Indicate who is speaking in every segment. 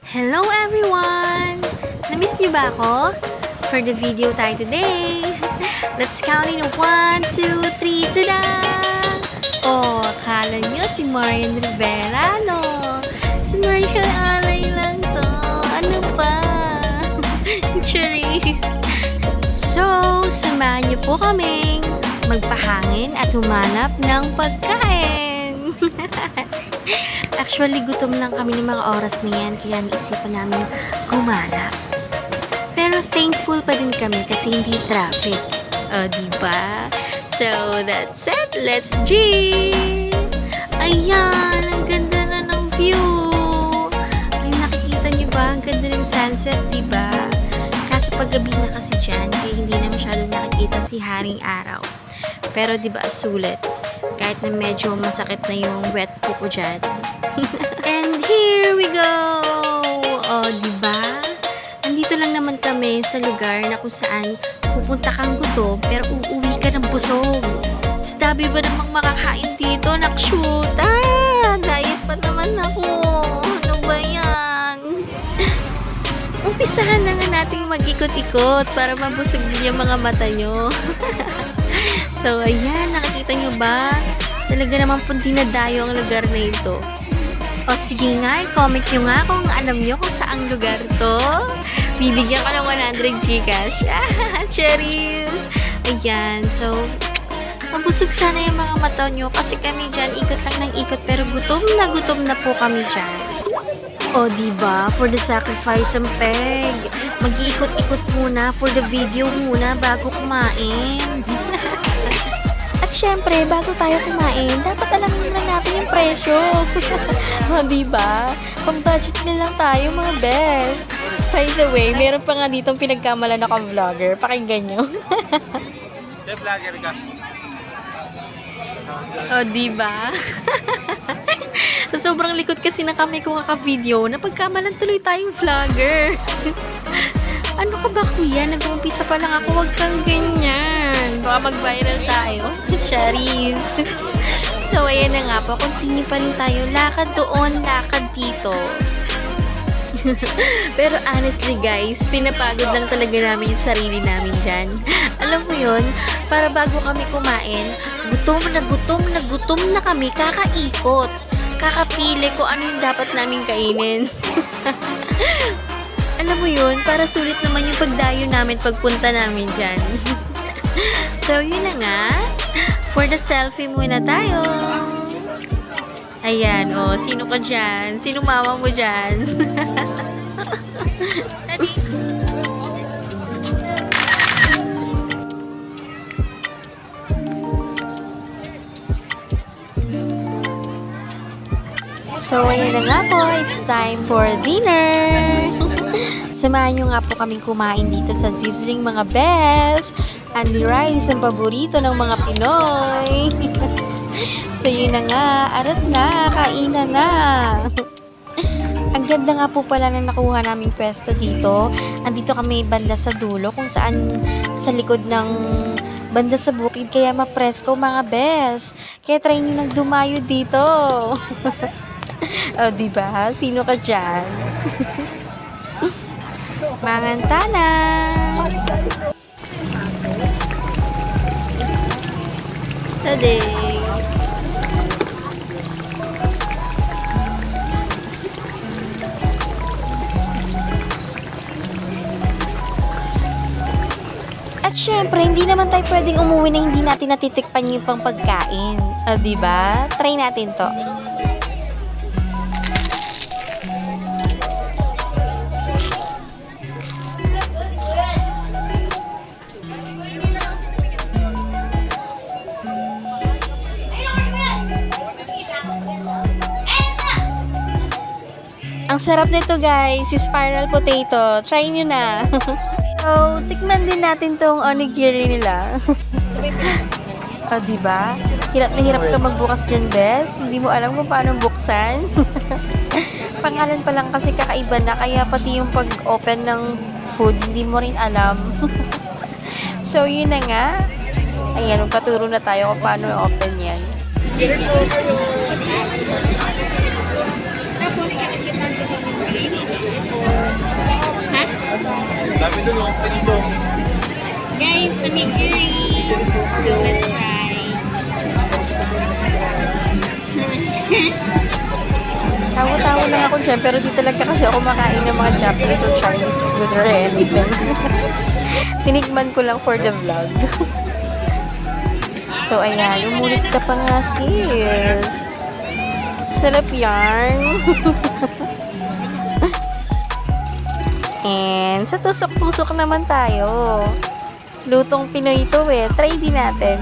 Speaker 1: Hello everyone! Na-miss niyo ba ako? For the video tayo today. Let's count in 1, 2, 3, tada! Oh, akala niyo si Marian Rivera, no? Si Marian Alay lang to. Ano ba? Charis! So, samahan niyo po kaming magpahangin at humanap ng pagkain. Actually, gutom lang kami ng mga oras na yan, kaya naisipan namin gumala. Pero thankful pa din kami kasi hindi traffic. O, diba? So, that's it. Let's G! Ayan! Ang ganda na ng view! Ay, nakikita niyo ba? Ang ganda ng sunset, diba? Kaso paggabi na kasi dyan, kaya hindi na masyadong nakikita si Haring Araw. Pero diba, sulit. Kahit na medyo masakit na yung wet po ko dyan. And here we go! O, diba? Andito lang naman kami sa lugar na kung saan pupunta kang gutom pero uuwi ka ng busog. Sa tabi ba namang makakain dito? Nakshoot! Diet pa naman ako. Ano ba yan? Umpisahan na nga natin mag-ikot-ikot para mabusog din yung mga mata nyo. So, ayan, nakikita nyo ba? Talaga naman po dinadayo ang lugar na ito. O, sige nga, i-comment nyo nga kung alam nyo kung saang lugar to. Bibigyan ka ng 100 Gcash. Cheers! Ayan, so, mabusog sana yung mga mata nyo kasi kami dyan, ikot lang ng ikot, pero gutom na po kami dyan. O, diba? For the sacrifice ang peg. Mag-iikot-ikot muna for the video muna bago kumain. At syempre, bago tayo kumain, dapat alamin na natin yung presyo. O, diba? Pang-budget na lang tayo, mga best. By the way, meron pa nga ditong pinagkamalan ako vlogger. Pakinggan nyo.
Speaker 2: Vlogger ka.
Speaker 1: O, diba? So, sobrang likod kasi na kami kung kaka-video, napagkamalan tuloy tayong vlogger. Ano ka ba, kuya? Nag-uumpisa pa lang ako, wag kang ganyan. Baka mag-viral tayo. Charis. So, ayan na nga po. Continue pa rin tayo. Lakad doon, lakad dito. Pero honestly guys, pinapagod lang talaga namin yung sarili namin dyan. Alam mo yun, para bago kami kumain, gutom na kami, kakaikot. Kakapili ko ano yung dapat namin kainin. Alam mo yun, para sulit naman yung pagdayo namin pagpunta namin dyan. So, yun na nga. For the selfie muna tayo. Ayan, o. Sino ka dyan? Sino mama mo dyan? Daddy. So, ayan na nga po. It's time for dinner. Samahan nyo nga po kaming kumain dito sa Sizzling mga best. Only rice ang paborito ng mga Pinoy. So, yun na nga. Arat na. Kainan na. Ang ganda nga po pala na nakuha naming pwesto dito. Andito kami banda sa dulo kung saan sa likod ng banda sa bukid. Kaya mapresko mga best. Kaya try nyo nang dumayo dito. O, diba? Sino ka dyan? Mangantana! Today! At syempre, hindi naman tayo pwedeng umuwi na hindi natin natitikpan yung pang pagkain. O, diba? Try natin to. Ang sarap nito guys, si spiral potato. Try nyo na. So, tikman din natin tong onigiri nila. O, diba? Hirap na hirap ka magbukas dyan, bes. Hindi mo alam kung paano buksan. Pangalan pa lang kasi kakaiba na, kaya pati yung pag-open ng food, hindi mo rin alam. So, yun na nga. Ayan, magpaturo na tayo kung paano i-open yan. Tapos, kakakita Thank you, Reese. So, let's try.
Speaker 3: Tawa-tawa lang ako dyan, pero di talaga kasi ako makain ng mga Japanese or Chinese food or anything. Tinikman ko lang for the vlog. So, ayan, umulit ka pa nga, sis. Sarap yarn. And sa tusok-tusok naman tayo. Lutong Pinoy ito eh. Try din natin.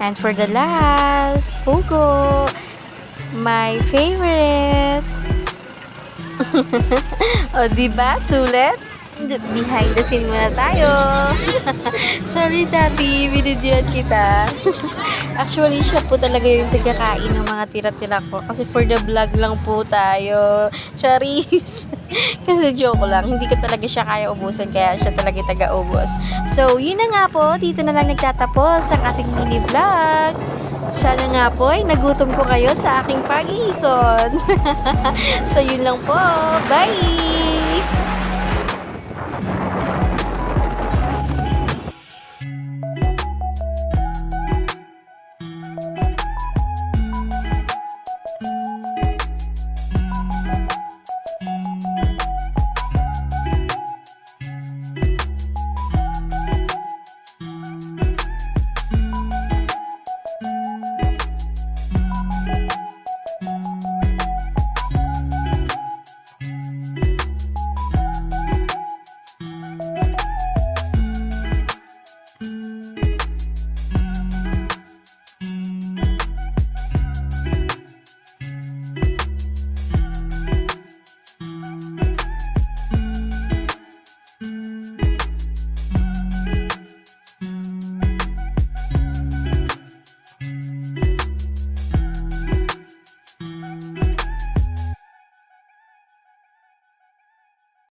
Speaker 3: And for the last, pugo. My favorite. O, diba? Sulit? Behind the scene muna tayo. Sorry, Daddy. Binidyoan kita. Actually, siya po talaga yung tagakain ng mga tira-tira ko. Kasi for the vlog lang po tayo. Charis. Kasi joke lang. Hindi ko talaga siya kaya ubusin. Kaya siya talaga taga-ubos. So, yun na nga po. Dito na lang nagtatapos ang ating mini vlog. Sana nga po ay nagutom ko kayo sa aking pag-iikot. So, yun lang po. Bye!